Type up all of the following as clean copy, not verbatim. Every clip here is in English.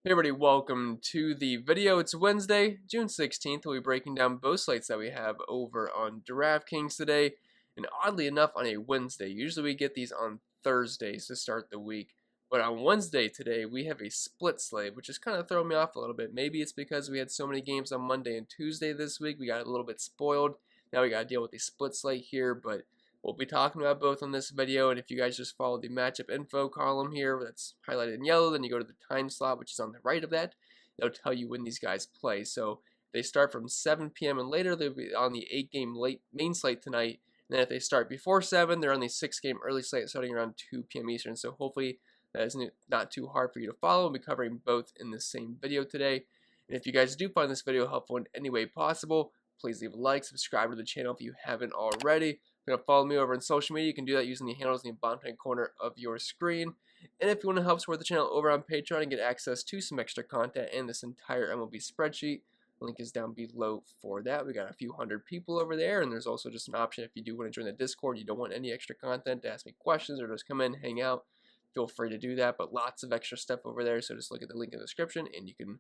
Hey everybody, welcome to the video. It's Wednesday, June 16th. We'll be breaking down both slates that we have over on DraftKings today. And oddly enough, on a Wednesday. Usually we get these on Thursdays to start the week. But on Wednesday today, we have a split slate, which is kind of throwing me off a little bit. Maybe it's because we had so many games on Monday and Tuesday this week. We got a little bit spoiled. Now we got to deal with the split slate here, but we'll be talking about both on this video, and if you guys just follow the matchup info column here that's highlighted in yellow, then you go to the time slot, which is on the right of that. It'll tell you when these guys play. So if they start from 7 p.m. and later, they'll be on the 8-game late main slate tonight. And then if they start before 7, they're on the 6-game early slate starting around 2 p.m. Eastern. So hopefully that is not too hard for you to follow. We'll be covering both in the same video today. And if you guys do find this video helpful in any way possible, please leave a like, subscribe to the channel if you haven't already. If you want to follow me over on social media, you can do that using the handles in the bottom right corner of your screen. And if you want to help support the channel over on Patreon and get access to some extra content and this entire MLB spreadsheet, the link is down below for that. We got a few hundred people over there, and there's also just an option if you do want to join the Discord, you don't want any extra content to ask me questions or just come in, hang out, feel free to do that. But lots of extra stuff over there, so just look at the link in the description and you can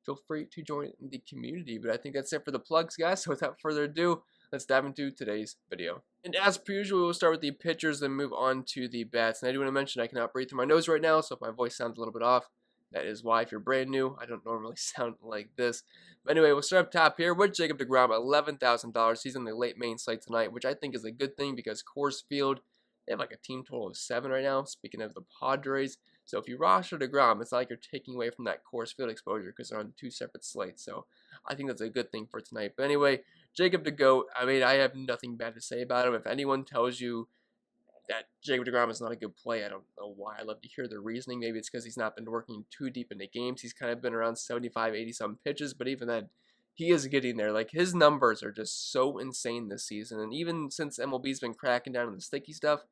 feel free to join the community. But I think that's it for the plugs, guys. So without further ado, let's dive into today's video. And as per usual, we'll start with the pitchers, then move on to the bats. And I do want to mention I cannot breathe through my nose right now, so if my voice sounds a little bit off, that is why. If you're brand new, I don't normally sound like this. But anyway, we'll start up top here with Jacob deGrom, $11,000. He's in the late main slate tonight, which I think is a good thing because Coors Field, they have like a team total of 7 right now, speaking of the Padres. So if you roster deGrom, it's not like you're taking away from that Coors Field exposure because they're on 2 separate slates. So I think that's a good thing for tonight. But anyway, Jacob DeGoat, I mean, I have nothing bad to say about him. If anyone tells you that Jacob deGrom is not a good play, I don't know why. I'd love to hear their reasoning. Maybe it's because he's not been working too deep into games. He's kind of been around 75, 80-some pitches, but even then, he is getting there. Like, his numbers are just so insane this season. And even since MLB's been cracking down on the sticky stuff,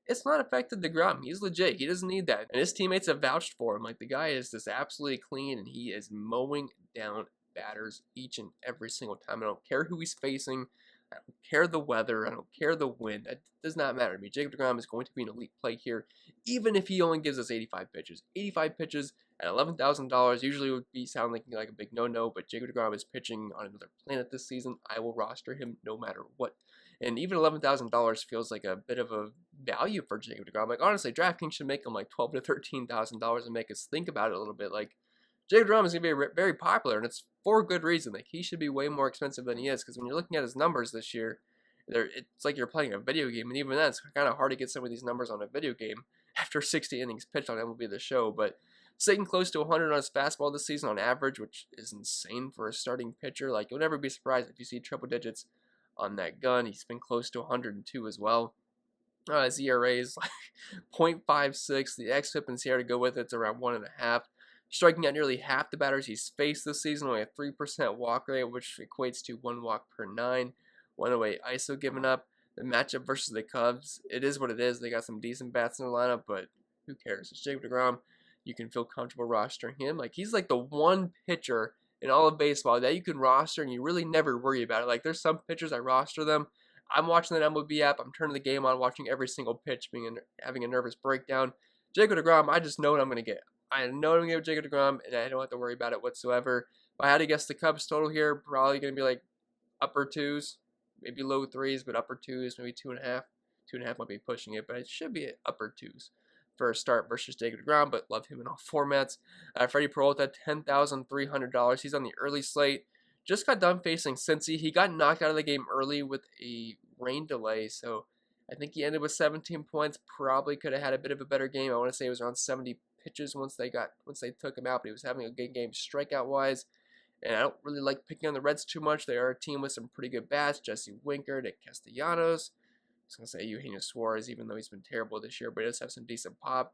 it's not affected deGrom. He's legit. He doesn't need that. And his teammates have vouched for him. Like, the guy is just absolutely clean, and he is mowing down batters each and every single time. I don't care who he's facing. I don't care the weather. I don't care the wind. It does not matter to me. Jacob deGrom is going to be an elite play here, even if he only gives us 85 pitches. 85 pitches at $11,000 usually would sound like a big no-no, but Jacob deGrom is pitching on another planet this season. I will roster him no matter what. And even $11,000 feels like a bit of a value for Jacob deGrom. Like, honestly, DraftKings should make him like $12,000 to $13,000 and make us think about it a little bit. Like, Jacob deGrom is going to be very popular, and it's for good reason. Like, he should be way more expensive than he is, because when you're looking at his numbers this year, it's like you're playing a video game, and even then, it's kind of hard to get some of these numbers on a video game after 60 innings pitched on MLB The Show. But sitting close to 100 on his fastball this season on average, which is insane for a starting pitcher. Like, you'll never be surprised if you see triple digits on that gun. He's been close to 102 as well. His ERA is like 0.56. The xFIP and CR to go with it's around 1.5. Striking out nearly half the batters he's faced this season, only a 3% walk rate, which equates to 1 walk per 9. 108 ISO given up. The matchup versus the Cubs, it is what it is. They got some decent bats in their lineup, but who cares? It's Jacob deGrom. You can feel comfortable rostering him. Like, he's like the one pitcher in all of baseball that you can roster and you really never worry about it. Like, there's some pitchers I roster them. I'm watching that MLB app. I'm turning the game on, watching every single pitch, having a nervous breakdown. Jacob deGrom, I just know what I'm going to get. I know what I'm going to get with Jacob deGrom, and I don't have to worry about it whatsoever. If I had to guess the Cubs total here, probably going to be like upper 2s, maybe low 3s, but upper 2s, maybe 2.5. 2.5 might be pushing it, but it should be upper 2s for a start versus Jacob deGrom, but love him in all formats. Freddie Peralta, $10,300. He's on the early slate. Just got done facing Cincy. He got knocked out of the game early with a rain delay, so I think he ended with 17 points. Probably could have had a bit of a better game. I want to say it was around 70 pitches once they took him out, but he was having a good game strikeout-wise. And I don't really like picking on the Reds too much. They are a team with some pretty good bats. Jesse Winker, Nick Castellanos. I was going to say Eugenio Suarez, even though he's been terrible this year, but he does have some decent pop.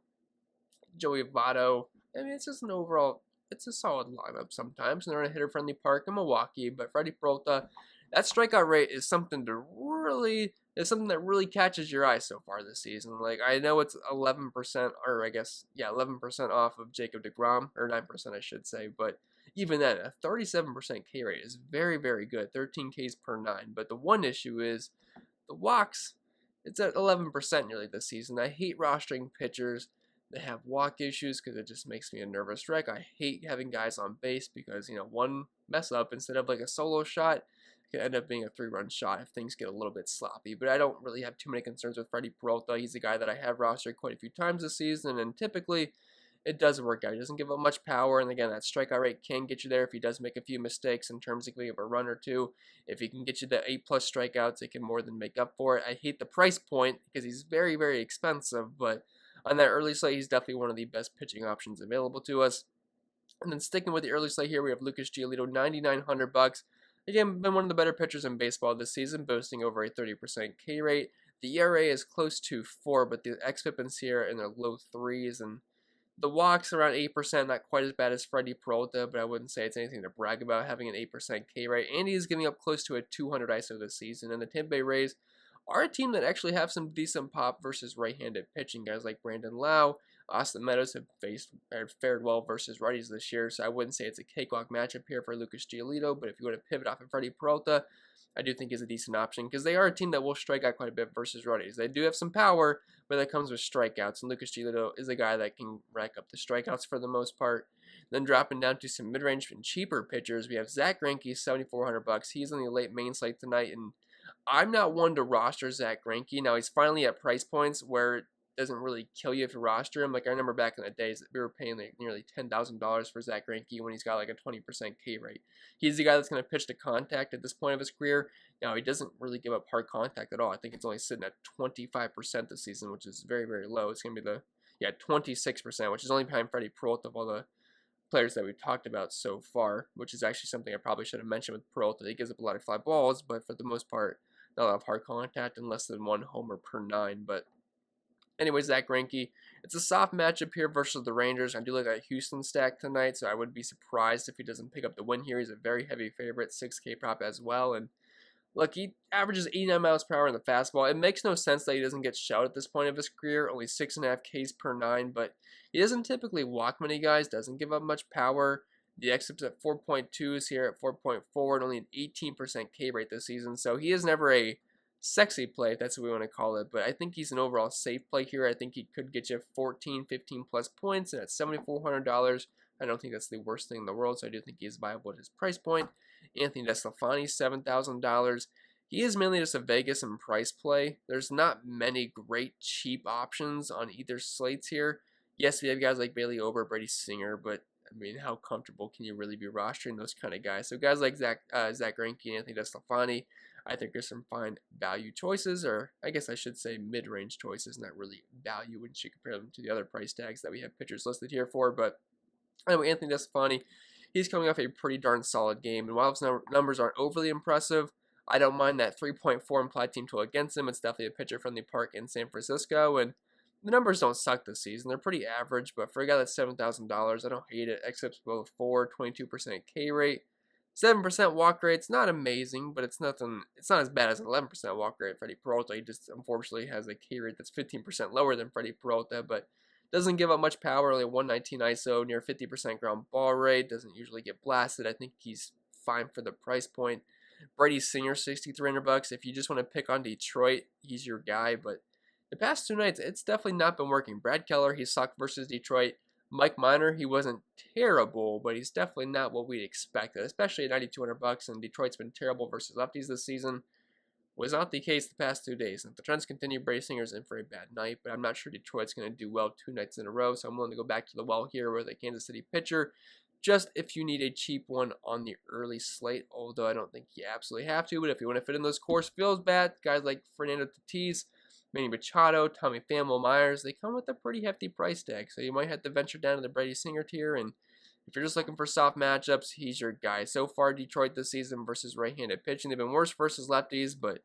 Joey Votto. I mean, it's just an overall, it's a solid lineup sometimes. And they're in a hitter-friendly park in Milwaukee. But Freddie Peralta, that strikeout rate is something that really catches your eye so far this season. Like, I know it's 11%, or I guess, yeah, 11% off of Jacob deGrom, or 9% I should say, but even then, a 37% K rate is very, very good, 13 Ks per 9. But the one issue is the walks. It's at 11% nearly this season. I hate rostering pitchers They have walk issues because it just makes me a nervous wreck. I hate having guys on base because, one mess up instead of like a solo shot, it could end up being a 3-run shot if things get a little bit sloppy. But I don't really have too many concerns with Freddie Peralta. He's a guy that I have rostered quite a few times this season, and typically it does work out. He doesn't give up much power, and again, that strikeout rate can get you there if he does make a few mistakes in terms of giving up a run or two. If he can get you the 8+ strikeouts, it can more than make up for it. I hate the price point because he's very, very expensive, but on that early slate, he's definitely one of the best pitching options available to us. And then sticking with the early slate here, we have Lucas Giolito, $9,900. Again, been one of the better pitchers in baseball this season, boasting over a 30% K rate. The ERA is close to 4, but the xFIP and SIERA in their low 3s, and the walks around 8%, not quite as bad as Freddie Peralta, but I wouldn't say it's anything to brag about having an 8% K rate. And he's giving up close to a 200 ISO this season. And the Tampa Bay Rays are a team that actually have some decent pop versus right-handed pitching. Guys like Brandon Lau, Austin Meadows have fared well versus righties this year, so I wouldn't say it's a cakewalk matchup here for Lucas Giolito. But if you want to pivot off of Freddie Peralta, I do think is a decent option because they are a team that will strike out quite a bit versus righties. They do have some power, but that comes with strikeouts, and Lucas Giolito is a guy that can rack up the strikeouts for the most part. Then dropping down to some mid-range and cheaper pitchers, we have Zach Greinke, $7,400. He's on the late main slate tonight, and I'm not one to roster Zach Greinke. Now, he's finally at price points where it doesn't really kill you if you roster him. Like, I remember back in the days that we were paying like nearly $10,000 for Zach Greinke when he's got like a 20% K rate. He's the guy that's going to pitch to contact at this point of his career. Now, he doesn't really give up hard contact at all. I think it's only sitting at 25% this season, which is very, very low. It's going to be 26%, which is only behind Freddie Peralta of all the players that we've talked about so far, which is actually something I probably should have mentioned with Peralta. He gives up a lot of fly balls, but for the most part, not a lot of hard contact and less than 1 homer per 9. But anyways, Zach Greinke, it's a soft matchup here versus the Rangers. I do like that Houston stack tonight, so I would be surprised if he doesn't pick up the win here. He's a very heavy favorite, 6K prop as well. And look, he averages 89 miles per hour in the fastball. It makes no sense that he doesn't get shelled at this point of his career, only 6.5 Ks per 9, but he doesn't typically walk many guys, doesn't give up much power. The xFIP's at 4.2, is here at 4.4, and only an 18% K rate this season. So he is never a sexy play, if that's what we want to call it. But I think he's an overall safe play here. I think he could get you 14, 15 plus points, and at $7,400, I don't think that's the worst thing in the world. So I do think he's viable at his price point. Anthony DeSclafani, $7,000. He is mainly just a Vegas and price play. There's not many great cheap options on either slates here. Yes, we have guys like Bailey Ober, Brady Singer, but I mean, how comfortable can you really be rostering those kind of guys? So guys like Zach Greinke and Anthony DeSclafani, I think there's some fine value choices, or I guess I should say mid-range choices, not really value when you compare them to the other price tags that we have pitchers listed here for. But anyway, Anthony DeSclafani, he's coming off a pretty darn solid game, and while his numbers aren't overly impressive, I don't mind that 3.4 implied team total against him. It's definitely a pitcher from the park in San Francisco, and the numbers don't suck this season. They're pretty average, but for a guy that's $7,000, I don't hate it. xFIP's below 4, 22% K rate. 7% walk rate's not amazing, but it's not as bad as an 11% walk rate. Freddie Peralta, he just unfortunately has a K rate that's 15% lower than Freddie Peralta, but doesn't give up much power, only 119 ISO, near 50% ground ball rate, doesn't usually get blasted. I think he's fine for the price point. Brady Singer, $6,300. If you just want to pick on Detroit, he's your guy, but the past 2 nights, it's definitely not been working. Brad Keller, he sucked versus Detroit. Mike Minor, he wasn't terrible, but he's definitely not what we expected, especially at $9,200. And Detroit's been terrible versus lefties this season. Was not the case the past 2 days. If the trends continue, Brady Singer's in for a bad night, but I'm not sure Detroit's going to do well 2 nights in a row, so I'm willing to go back to the well here with a Kansas City pitcher, just if you need a cheap one on the early slate, although I don't think you absolutely have to. But if you want to fit in those Coors Fields bats, guys like Fernando Tatis, Manny Machado, Tommy Pham, Will Myers, they come with a pretty hefty price tag, so you might have to venture down to the Brady Singer tier, and if you're just looking for soft matchups, he's your guy. So far, Detroit this season versus right-handed pitching, they've been worse versus lefties, but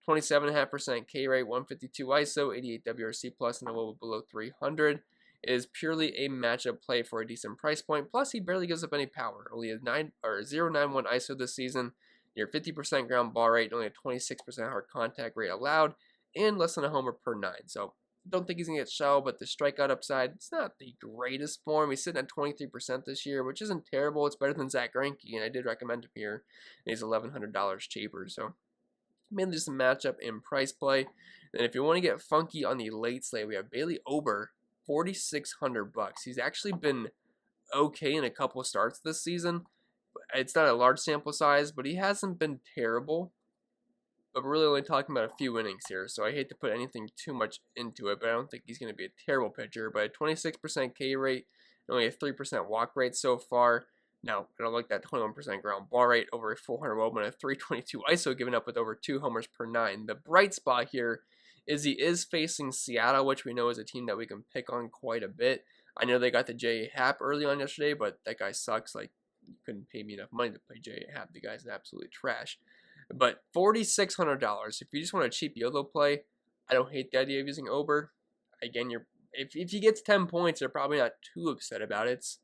27.5% K rate, 152 ISO, 88 WRC plus, and a little below 300. It is purely a matchup play for a decent price point. Plus, he barely gives up any power. Only a 0.91 ISO this season, near 50% ground ball rate, only a 26% hard contact rate allowed, and less than a homer per 9. So, don't think he's going to get shelled, but the strikeout upside, it's not the greatest for him. He's sitting at 23% this year, which isn't terrible. It's better than Zach Greinke, and I did recommend him here. And he's $1,100 cheaper, so mainly just a matchup and price play. And if you want to get funky on the late slate, we have Bailey Ober, $4,600. He's actually been okay in a couple starts this season. It's not a large sample size, but he hasn't been terrible. But we're really only talking about a few innings here, so I hate to put anything too much into it, but I don't think he's going to be a terrible pitcher. But a 26% K rate, and only a 3% walk rate so far. Now, I don't like that 21% ground ball rate, over a 400 WOBA, and a 322 ISO, given up with over 2 homers per 9. The bright spot here is he is facing Seattle, which we know is a team that we can pick on quite a bit. I know they got the J.A. Happ early on yesterday, but that guy sucks. Like, you couldn't pay me enough money to play J.A. Happ. The guy's absolutely trash. But $4,600, if you just want a cheap YOLO play, I don't hate the idea of using Ober. Again, if he gets 10 points, you're probably not too upset about it. It's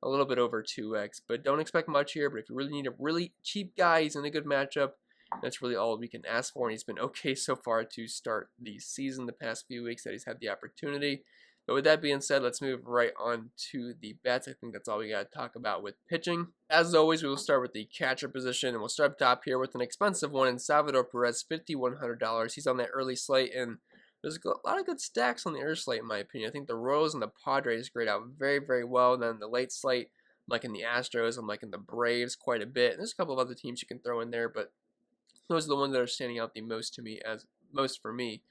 a little bit over 2x, but don't expect much here. But if you really need a really cheap guy, he's in a good matchup. That's really all we can ask for, and he's been okay so far to start the season the past few weeks that he's had the opportunity. But with that being said, let's move right on to the bets. I think that's all we got to talk about with pitching. As always, we will start with the catcher position, and we'll start up top here with an expensive one in Salvador Perez, $5,100. He's on that early slate, and there's a lot of good stacks on the early slate, in my opinion. I think the Royals and the Padres grade out very, very well. And then the late slate, I'm liking the Astros, I'm liking the Braves quite a bit. And there's a couple of other teams you can throw in there, but those are the ones that are standing out the most to me, for me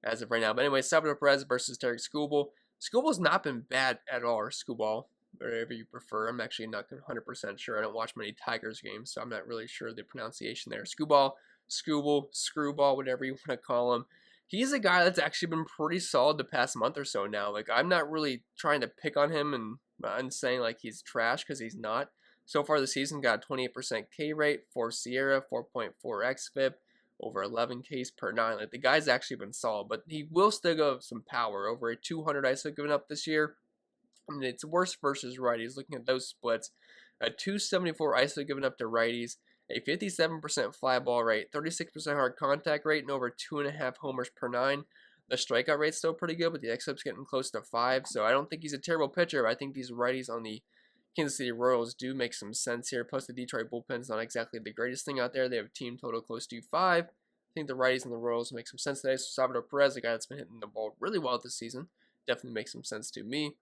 as of right now. But anyway, Salvador Perez versus Tarik Skubal. Skubal's not been bad at all, or Skubal, whatever you prefer. I'm actually not 100% sure. I don't watch many Tigers games, so I'm not really sure the pronunciation there. Skubal, Screwball, whatever you want to call him. He's a guy that's actually been pretty solid the past month or so now. Like, I'm not really trying to pick on him and saying like he's trash, because he's not. So far this season, got a 28% K rate, 4 Sierra, 4.4 xFIP, over 11 Ks per 9. Like, the guy's actually been solid, but he will still go some power. Over a 200 ISO given up this year. I mean, it's worse versus righties. Looking at those splits, a 274 ISO given up to righties, a 57% fly ball rate, 36% hard contact rate, and over 2.5 homers per 9. The strikeout rate's still pretty good, but the xFIP's getting close to 5. So I don't think he's a terrible pitcher, but I think these righties on the Kansas City Royals do make some sense here. Plus, the Detroit bullpen's not exactly the greatest thing out there. They have a team total close to 5. I think the righties and the Royals make some sense today. So Salvador Perez, a guy that's been hitting the ball really well this season, definitely makes some sense to me.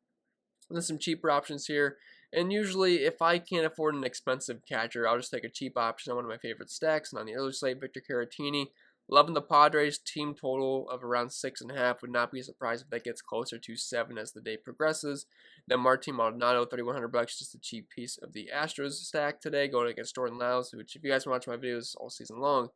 And there's some cheaper options here. And usually, if I can't afford an expensive catcher, I'll just take a cheap option on one of my favorite stacks. And on the early slate, Victor Caratini. Loving the Padres, team total of around 6.5. Would not be surprised if that gets closer to 7 as the day progresses. Then Martin Maldonado, $3,100, just a cheap piece of the Astros stack today, going against Jordan Lyles, which if you guys watch my videos all season long,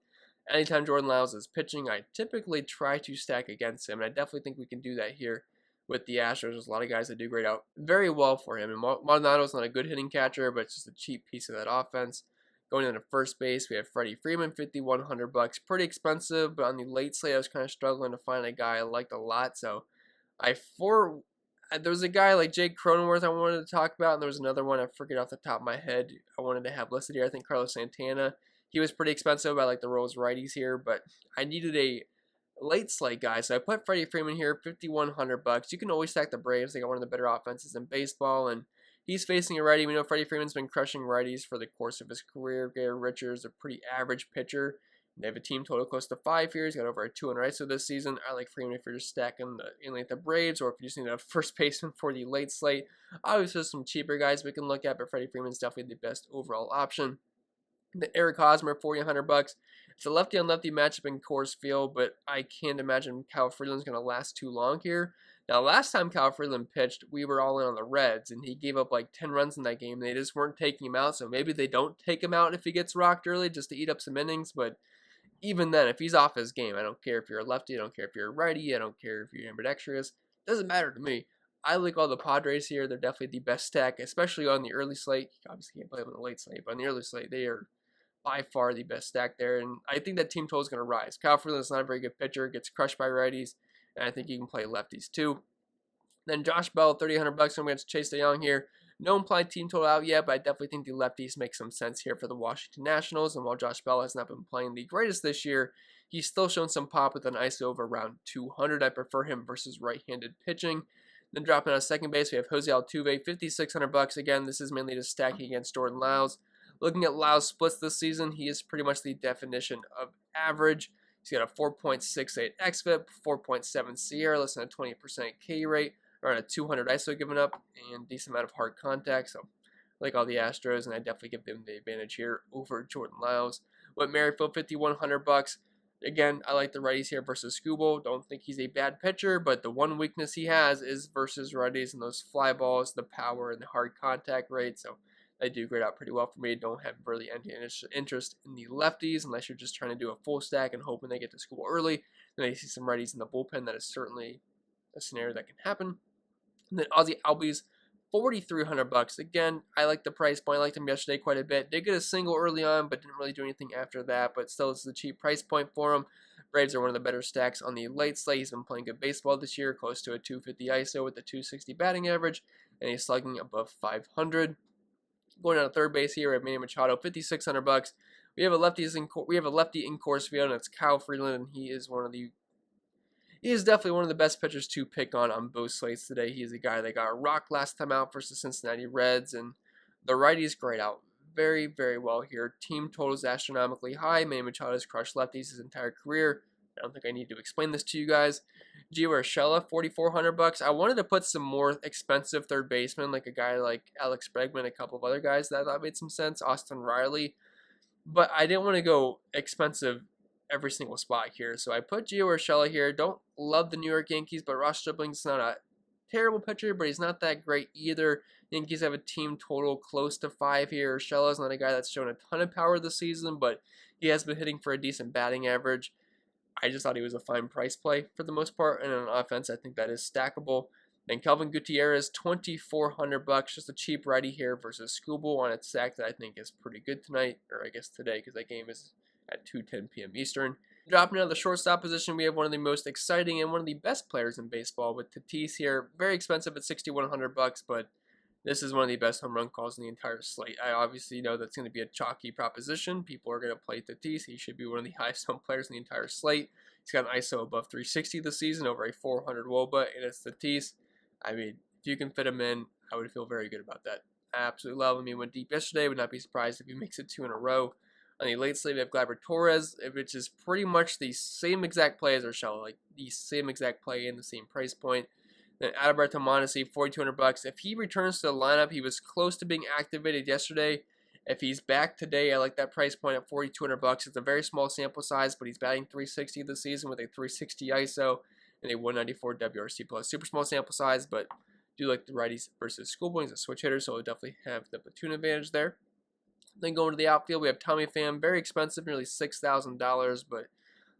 anytime Jordan Lyles is pitching, I typically try to stack against him, and I definitely think we can do that here with the Astros. There's a lot of guys that do grade out very well for him, and Maldonado's not a good hitting catcher, but it's just a cheap piece of that offense. Going into first base, we have Freddie Freeman, $5,100. Pretty expensive, but on the late slate, I was kind of struggling to find a guy I liked a lot. So there was a guy like Jake Cronenworth I wanted to talk about, and there was another one I forget off the top of my head I wanted to have listed here. I think Carlos Santana. He was pretty expensive. I like the Royals righties here, but I needed a late slate guy, so I put Freddie Freeman here, $5,100. You can always stack the Braves. They got one of the better offenses in baseball, and he's facing a righty. We know Freddie Freeman's been crushing righties for the course of his career. Gary Richards, a pretty average pitcher. They have a team total close to 5 here. He's got over a 200 ISO this season. I like Freeman if you're just stacking the Braves, or if you just need a first baseman for the late slate. Obviously, there's some cheaper guys we can look at, but Freddie Freeman's definitely the best overall option. The Eric Hosmer, $4,100. It's a lefty-on-lefty matchup in Coors Field, but I can't imagine Kyle Freeland's going to last too long here. Now, last time Kyle Freeland pitched, we were all in on the Reds, and he gave up like 10 runs in that game. They just weren't taking him out, so maybe they don't take him out if he gets rocked early just to eat up some innings. But even then, if he's off his game, I don't care if you're a lefty, I don't care if you're a righty, I don't care if you're ambidextrous. It doesn't matter to me. I like all the Padres here. They're definitely the best stack, especially on the early slate. You obviously can't play them on the late slate, but on the early slate, they are by far the best stack there, and I think that team total is going to rise. Kyle Freeland's not a very good pitcher, gets crushed by righties, and I think he can play lefties too. Then Josh Bell, $3,800. I'm going to Chase DeYoung here. No implied team total out yet, but I definitely think the lefties make some sense here for the Washington Nationals. And while Josh Bell has not been playing the greatest this year, he's still shown some pop with an ISO of around 200. I prefer him versus right-handed pitching. Then dropping out second base, we have Jose Altuve, $5,600. Again, this is mainly just stacking against Jordan Lyles. Looking at Lyles' splits this season, he is pretty much the definition of average. He's got a 4.68 xFIP, 4.7 Sierra, less than a 20% K rate. around a 200 ISO given up and decent amount of hard contact. So I like all the Astros, and I definitely give them the advantage here over Jordan Lyles. With Merrifield, $5,100. Again, I like the righties here versus Skubal. Don't think he's a bad pitcher, but the one weakness he has is versus righties and those fly balls, the power, and the hard contact rate. So they do grade out pretty well for me. Don't have really any interest in the lefties unless you're just trying to do a full stack and hoping they get to school early. Then I see some righties in the bullpen. That is certainly a scenario that can happen. And then Aussie Albies, $4,300. Again, I like the price point. I liked him yesterday quite a bit. Did get a single early on, but didn't really do anything after that. But still, this is a cheap price point for him. Braves are one of the better stacks on the late slate. He's been playing good baseball this year, close to a 250 ISO with a 260 batting average, and he's slugging above 500. Going down to third base here, we have Manny Machado, $5,600. We have a lefty in course field, and it's Kyle Freeland, and he is definitely one of the best pitchers to pick on both slates today. He is a guy that got rocked last time out versus Cincinnati Reds, and the righties grade out very, very well here. Team totals astronomically high. Manny Machado has crushed lefties his entire career. I don't think I need to explain this to you guys. Gio Urshela, $4,400. I wanted to put some more expensive third baseman, like a guy like Alex Bregman, a couple of other guys that I thought made some sense, Austin Riley, but I didn't want to go expensive every single spot here. So I put Gio Urshela here. Don't love the New York Yankees, but Ross Stripling's not a terrible pitcher, but he's not that great either. Yankees have a team total close to 5 here. Urshela's not a guy that's shown a ton of power this season, but he has been hitting for a decent batting average. I just thought he was a fine price play for the most part, and on offense, I think that is stackable. Then Kelvin Gutierrez, $2,400, just a cheap righty here versus Skubal on its stack that I think is pretty good tonight, or I guess today, because that game is at 2:10 p.m. Eastern. Dropping out of the shortstop position, we have one of the most exciting and one of the best players in baseball with Tatis here. Very expensive at $6,100, but this is one of the best home run calls in the entire slate. I obviously know that's going to be a chalky proposition. People are going to play Tatis. He should be one of the highest home players in the entire slate. He's got an ISO above 360 this season, over a 400 WOBA, and it's Tatis. I mean, if you can fit him in, I would feel very good about that. I absolutely love him. He went deep yesterday. Would not be surprised if he makes it 2 in a row. On the late slate, we have Gleyber Torres, which is pretty much the same exact play as Urshela, like the same exact play and the same price point. Then Adalberto Mondesi, $4,200. If he returns to the lineup, he was close to being activated yesterday. If he's back today, I like that price point at $4,200. It's a very small sample size, but he's batting 360 this season with a 360 ISO and a 194 WRC plus. Super small sample size, but do like the righties versus Skubal. He's a switch hitter, so he'll definitely have the platoon advantage there. Then going to the outfield, we have Tommy Pham, very expensive, nearly $6,000, but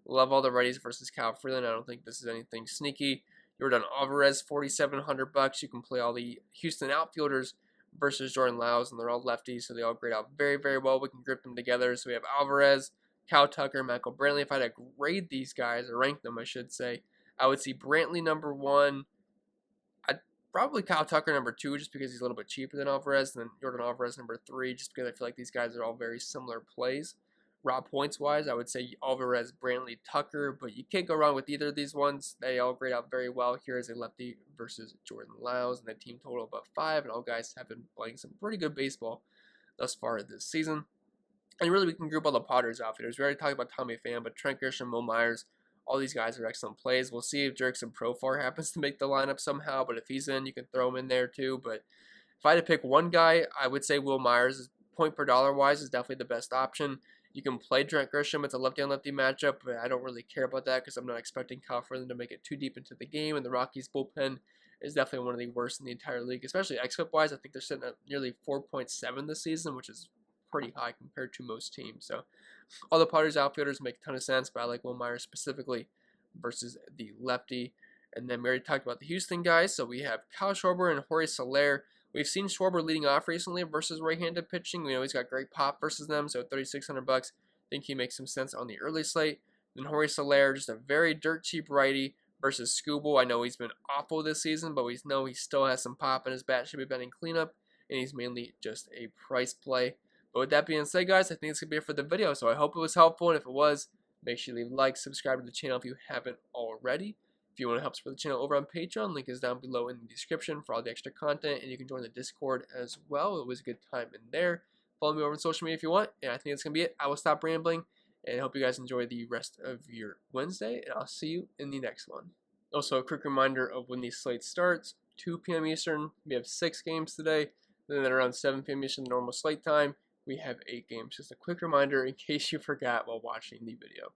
love all the righties versus Kyle Freeland. I don't think this is anything sneaky. Jordan Alvarez, $4,700. You can play all the Houston outfielders versus Jordan Lyles, and they're all lefties, so they all grade out very, very well. We can group them together. So we have Alvarez, Cal Tucker, Michael Brantley. If I had to grade these guys, or rank them, I should say, I would see Brantley number 1. I'd probably Cal Tucker number 2, just because he's a little bit cheaper than Alvarez, and then Jordan Alvarez number 3, just because I feel like these guys are all very similar plays. Raw points-wise, I would say Alvarez, Brantley, Tucker, but you can't go wrong with either of these ones. They all grade out very well. Here is a lefty versus Jordan Lyles, and the team total above 5, and all guys have been playing some pretty good baseball thus far this season. And really, we can group all the Padres outfielders. We already talked about Tommy Pham, but Trent Grisham, Will Myers, all these guys are excellent plays. We'll see if Jerickson Profar happens to make the lineup somehow, but if he's in, you can throw him in there too. But if I had to pick one guy, I would say Will Myers, point per dollar wise, is definitely the best option. You can play Trent Grisham. It's a lefty-on-lefty matchup, but I don't really care about that because I'm not expecting Kyle Freeland to make it too deep into the game, and the Rockies' bullpen is definitely one of the worst in the entire league, especially xFIP-wise. I think they're sitting at nearly 4.7 this season, which is pretty high compared to most teams. So all the Padres outfielders make a ton of sense, but I like Will Myers specifically versus the lefty. And then we already talked about the Houston guys, so we have Kyle Schwarber and Jorge Soler. We've seen Schwarber leading off recently versus right-handed pitching. We know he's got great pop versus them, so $3,600. I think he makes some sense on the early slate. Then Jorge Soler, just a very dirt cheap righty versus Skubal. I know he's been awful this season, but we know he still has some pop in his bat. Should be batting cleanup, and he's mainly just a price play. But with that being said, guys, I think it's going to be it for the video. So I hope it was helpful, and if it was, make sure you leave a like, subscribe to the channel if you haven't already. If you want to help support the channel over on Patreon, link is down below in the description for all the extra content, and you can join the Discord as well. It was a good time in there. Follow me over on social media if you want, and I think that's going to be it. I will stop rambling, and I hope you guys enjoy the rest of your Wednesday, and I'll see you in the next one. Also, a quick reminder of when the slate starts. 2 p.m. Eastern, we have 6 games today. And then around 7 p.m. Eastern, normal slate time, we have 8 games. Just a quick reminder in case you forgot while watching the video.